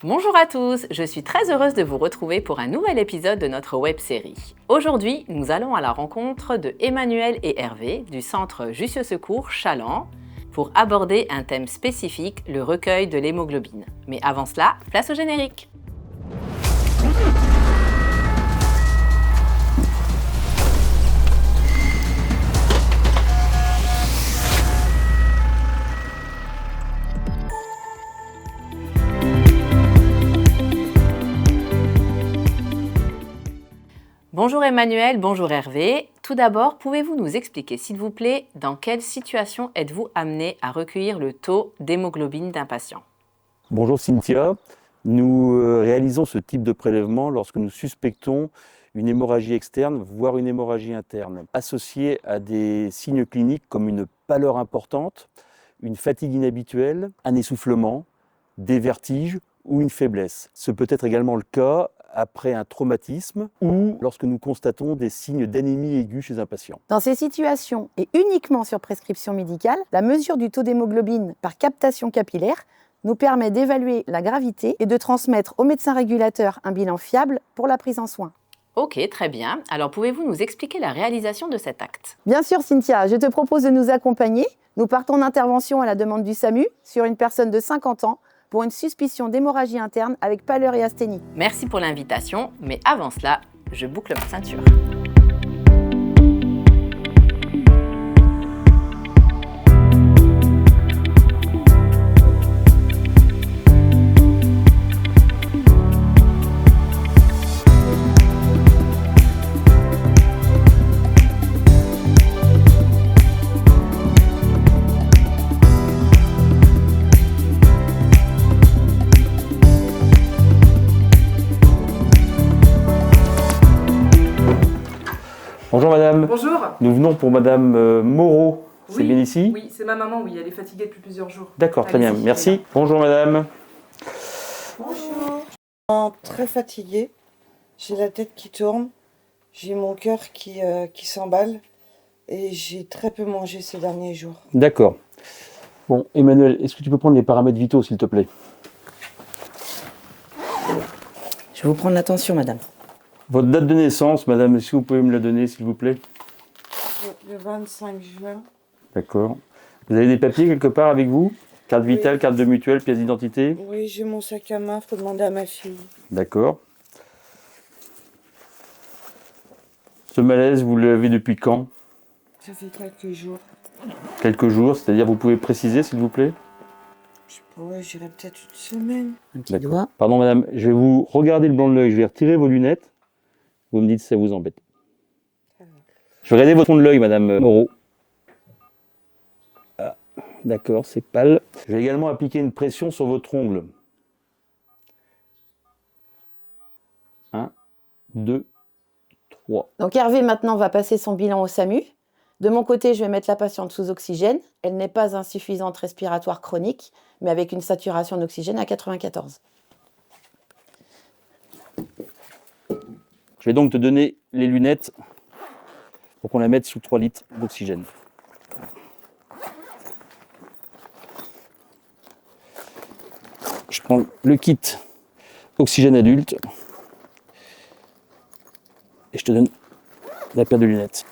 Bonjour à tous, je suis très heureuse de vous retrouver pour un nouvel épisode de notre web-série. Aujourd'hui, nous allons à la rencontre de Emmanuel et Hervé du centre Jussieu Secours Challans pour aborder un thème spécifique, le recueil de l'hémoglobine. Mais avant cela, place au générique. Bonjour Emmanuel, bonjour Hervé. Tout d'abord, pouvez-vous nous expliquer, s'il vous plaît, dans quelle situation êtes-vous amené à recueillir le taux d'hémoglobine d'un patient? Bonjour Cynthia, nous réalisons ce type de prélèvement lorsque nous suspectons une hémorragie externe, voire une hémorragie interne, associée à des signes cliniques comme une pâleur importante, une fatigue inhabituelle, un essoufflement, des vertiges ou une faiblesse. Ce peut être également le cas après un traumatisme ou lorsque nous constatons des signes d'anémie aiguë chez un patient. Dans ces situations, et uniquement sur prescription médicale, la mesure du taux d'hémoglobine par captation capillaire nous permet d'évaluer la gravité et de transmettre au médecin régulateur un bilan fiable pour la prise en soin. Ok, très bien. Alors pouvez-vous nous expliquer la réalisation de cet acte? Bien sûr, Cynthia, je te propose de nous accompagner. Nous partons d'intervention à la demande du SAMU sur une personne de 50 ans pour une suspicion d'hémorragie interne avec pâleur et asthénie. Merci pour l'invitation, mais avant cela, je boucle ma ceinture. Bonjour madame, Bonjour. nous venons pour madame Moreau, c'est Oui, bien ici? Oui, c'est ma maman, oui, elle est fatiguée depuis plusieurs jours. D'accord, très bien, Allez-y, merci. Bonjour madame. Très fatiguée, j'ai la tête qui tourne, j'ai mon cœur qui s'emballe et j'ai très peu mangé ces derniers jours. D'accord. Bon, Emmanuel, est-ce que tu peux prendre les paramètres vitaux, s'il te plaît? Je vais vous prendre l'attention, madame. Votre date de naissance, madame, si vous pouvez me la donner, s'il vous plaît? Le 25 juin, D'accord. Vous avez des papiers quelque part avec vous? Carte Oui. vitale, carte de mutuelle, pièce d'identité? oui, j'ai mon sac à main, faut demander à ma fille. D'accord. Ce malaise, vous l'avez depuis quand? Ça fait quelques jours. Quelques jours, c'est-à-dire vous pouvez préciser, s'il vous plaît? Je dirais peut-être une semaine. Un petit D'accord. doigt. Pardon madame, je vais vous regarder le blanc de l'œil, je vais retirer vos lunettes. Vous me dites si ça vous embête. Je vais regarder votre fond de l'œil, madame Moreau. Ah, d'accord, c'est pâle. Je vais également appliquer une pression sur votre ongle. 1, 2, 3. Donc Hervé maintenant va passer son bilan au SAMU. De mon côté, je vais mettre la patiente sous oxygène. Elle n'est pas insuffisante respiratoire chronique, mais avec une saturation d'oxygène à 94. Je vais donc te donner les lunettes pour qu'on la mette sous 3 litres d'oxygène. Je prends le kit oxygène adulte et je te donne la paire de lunettes.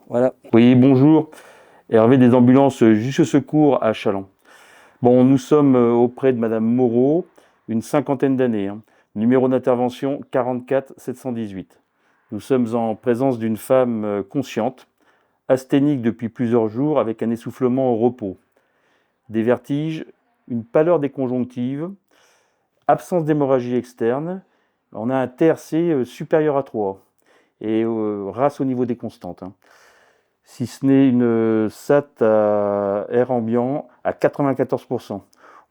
Voilà. Oui, bonjour. Hervé des ambulances Jussieu Secours à Challans. Bon, nous sommes auprès de madame Moreau, une cinquantaine d'années. Numéro d'intervention 44 718. Nous sommes en présence d'une femme consciente, asthénique depuis plusieurs jours avec un essoufflement au repos, des vertiges, une pâleur des conjonctives, absence d'hémorragie externe, on a un TRC supérieur à 3 et RAS au niveau des constantes. Si ce n'est une SAT à air ambiant à 94%.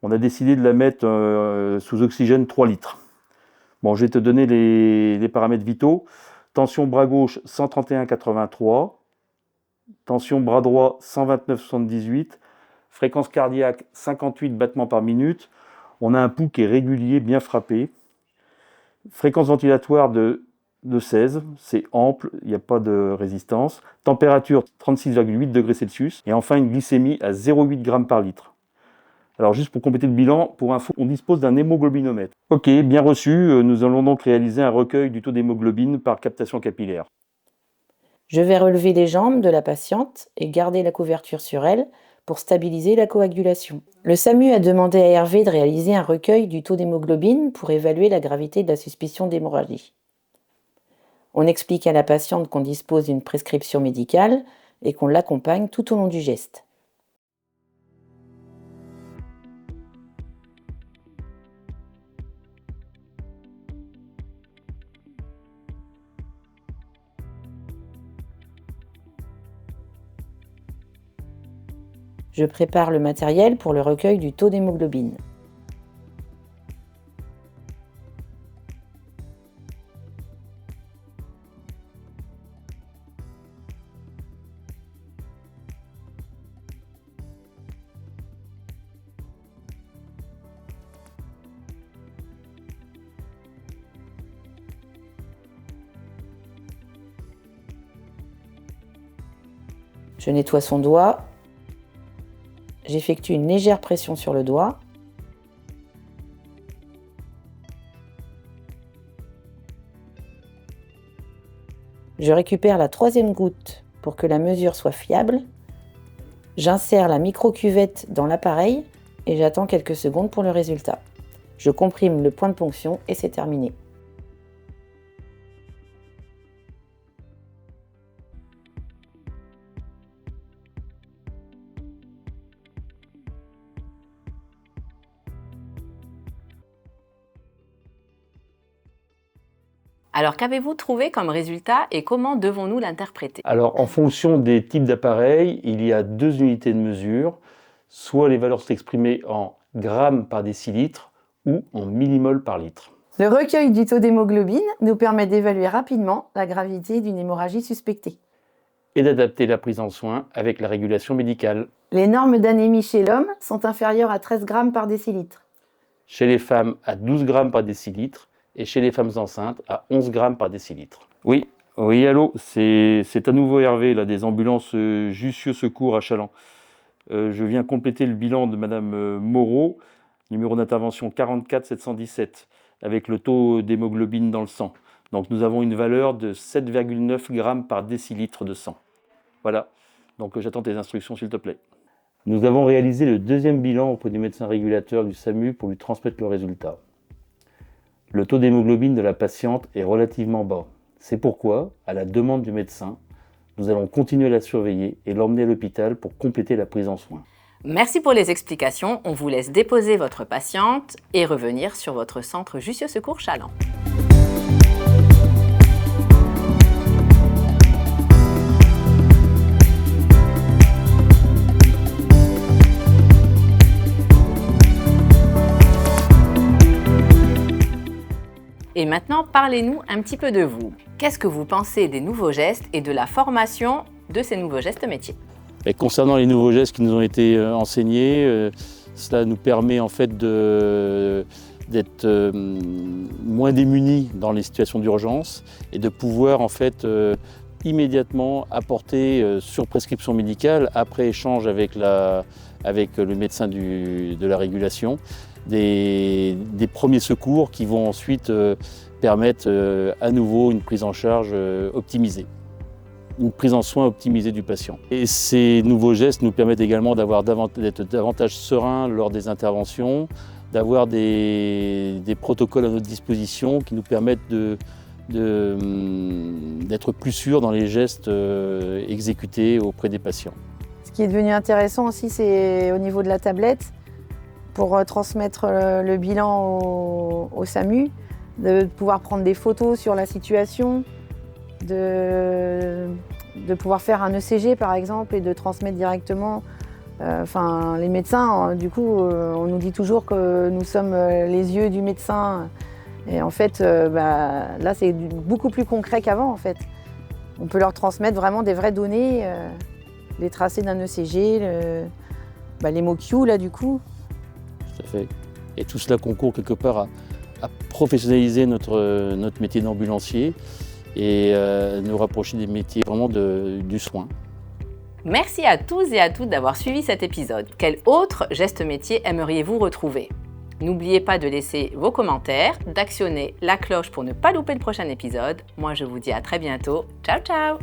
On a décidé de la mettre sous oxygène 3 litres. Bon, je vais te donner les paramètres vitaux. Tension bras gauche 131,83. Tension bras droit 129,78. Fréquence cardiaque 58 battements par minute. On a un pouls qui est régulier, bien frappé. Fréquence ventilatoire de 16, c'est ample, il n'y a pas de résistance. Température 36,8 degrés Celsius. Et enfin une glycémie à 0,8 g par litre. Alors juste pour compléter le bilan, pour info, on dispose d'un hémoglobinomètre. Ok, bien reçu, nous allons donc réaliser un recueil du taux d'hémoglobine par captation capillaire. Je vais relever les jambes de la patiente et garder la couverture sur elle pour stabiliser la coagulation. Le SAMU a demandé à Hervé de réaliser un recueil du taux d'hémoglobine pour évaluer la gravité de la suspicion d'hémorragie. On explique à la patiente qu'on dispose d'une prescription médicale et qu'on l'accompagne tout au long du geste. Je prépare le matériel pour le recueil du taux d'hémoglobine. Je nettoie son doigt. J'effectue une légère pression sur le doigt. Je récupère la 3e goutte pour que la mesure soit fiable. J'insère la micro-cuvette dans l'appareil et j'attends quelques secondes pour le résultat. Je comprime le point de ponction et c'est terminé. Alors qu'avez-vous trouvé comme résultat et comment devons-nous l'interpréter? Alors en fonction des types d'appareils, il y a 2 unités de mesure, soit les valeurs sont exprimées en grammes par décilitre ou en millimoles par litre. Le recueil du taux d'hémoglobine nous permet d'évaluer rapidement la gravité d'une hémorragie suspectée. Et d'adapter la prise en soin avec la régulation médicale. Les normes d'anémie chez l'homme sont inférieures à 13 grammes par décilitre. Chez les femmes à 12 grammes par décilitre et chez les femmes enceintes à 11 grammes par décilitre. Oui, allô, c'est à nouveau Hervé, là, des ambulances Jussieu Secours à Challans. Je viens compléter le bilan de Madame Moreau, numéro d'intervention 44 717, avec le taux d'hémoglobine dans le sang. Donc nous avons une valeur de 7,9 grammes par décilitre de sang. Voilà, donc j'attends tes instructions s'il te plaît. Nous avons réalisé le 2e bilan auprès du médecin régulateur du SAMU pour lui transmettre le résultat. Le taux d'hémoglobine de la patiente est relativement bas. C'est pourquoi, à la demande du médecin, nous allons continuer à la surveiller et l'emmener à l'hôpital pour compléter la prise en soin. Merci pour les explications. On vous laisse déposer votre patiente et revenir sur votre centre Jussieu Secours Challans. Et maintenant, parlez-nous un petit peu de vous. Qu'est-ce que vous pensez des nouveaux gestes et de la formation de ces nouveaux gestes métiers? Et concernant les nouveaux gestes qui nous ont été enseignés, cela nous permet en fait d'être moins démunis dans les situations d'urgence et de pouvoir en fait immédiatement apporter sur prescription médicale, après échange avec le médecin de la régulation, des premiers secours qui vont ensuite permettre à nouveau une prise en charge optimisée, une prise en soin optimisée du patient. Et ces nouveaux gestes nous permettent également d'être davantage sereins lors des interventions, d'avoir des protocoles à notre disposition qui nous permettent d'être plus sûrs dans les gestes exécutés auprès des patients. Ce qui est devenu intéressant aussi, c'est au niveau de la tablette, pour transmettre le bilan au SAMU, de pouvoir prendre des photos sur la situation, de pouvoir faire un ECG par exemple et de transmettre directement. Les médecins, du coup, on nous dit toujours que nous sommes les yeux du médecin. Et en fait, là, c'est beaucoup plus concret qu'avant, en fait. On peut leur transmettre vraiment des vraies données, les tracés d'un ECG, les mots-Q, là, du coup. Tout à fait. Et tout cela concourt quelque part à professionnaliser notre métier d'ambulancier et nous rapprocher des métiers vraiment du soin. Merci à tous et à toutes d'avoir suivi cet épisode. Quel autre geste métier aimeriez-vous retrouver? N'oubliez pas de laisser vos commentaires, d'actionner la cloche pour ne pas louper le prochain épisode. Moi, je vous dis à très bientôt. Ciao, ciao!